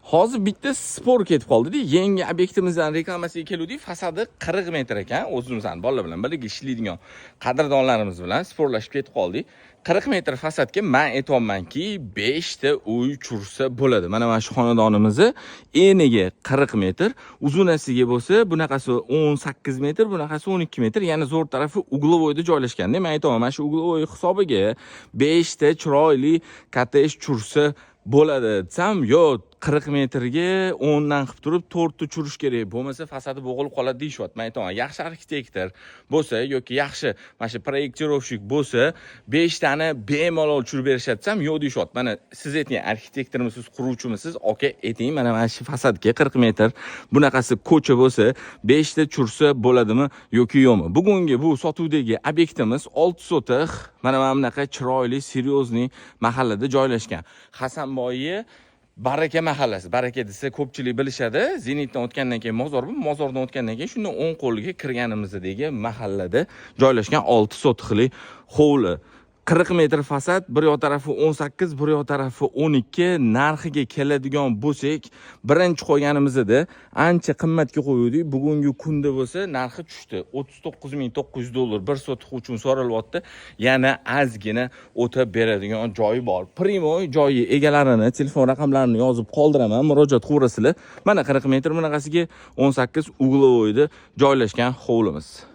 Hozir bitta spor ketib qoldi-da. Yangi obyektimizdan reklamasiga keldik. Fasadi 40 metr ekan. O'zimizdan bolalar bilan birga ishlaydigan qadrdonlarimiz bilan sporlashib ketib qoldik. 40 metr fasadga men aytayapmanki, 5 ta uy chursa bo'ladi. Mana shu xonadonimizni eniga 40 metr, uzunasiga bo'lsa, bunaqasi 18 metr, bunaqasi 12 metr, ya'ni zo'r tarafi uglovoyda joylashganda. Men aytayapman, shu uglovoy hisobiga 5 ta chiroyli kottej chursa bo'ladi desam, yo'q, 40 metrga 10 dan qilib turib 4 ta churish kerak, bo'lmasa fasadi bo'g'ilib qoladi deyishyapti. Men aytaman, yaxshi arxitektor bo'lsa yoki yaxshi mana shu proyektirovщик bo'lsa 5 tani bemalol churib berishadi desam, yo'q deyishyapti. Mana siz ayting, arxitektormisiz, quruvchimisiz, aka ayting, mana shu fasadga 40 metr bunaqasi ko'cha bo'lsa 5 ta chursa bo'ladimi yoki yo'qmi? Bugungi bu sotuvdagi obyektimiz 6 sotix, mana bunaqa chiroyli, seryozni mahallada joylashgan. Hasanboyi Baraka mahallasi. Baraka desa ko'pchilik bilishadi. Zenitdan o'tgandan keyin mozor bu, mozordan o'tgandan keyin shunday 10 qo'lga kirganimizdagi mahallada joylashgan 6 sotixli hovli. 40 metr fasad, bir yoq tarafi 18, bir yoq tarafi 12. Narxiga keladigan bo'lsak, birinchi qo'yganimizda ancha qimmatga qo'ydik. Bugungi kunda bo'lsa, narxi tushdi. 39.900 dollar bir sotix uchun so'ralyapti. Yana ozgina o'tab beradigan joyi bor. Primoy joyi egalarini, telefon raqamlarini yozib qoldiraman, murojaat qilasizlar. Mana 40 metr bunaqasiga 18 uglovoyda joylashgan hovlimiz.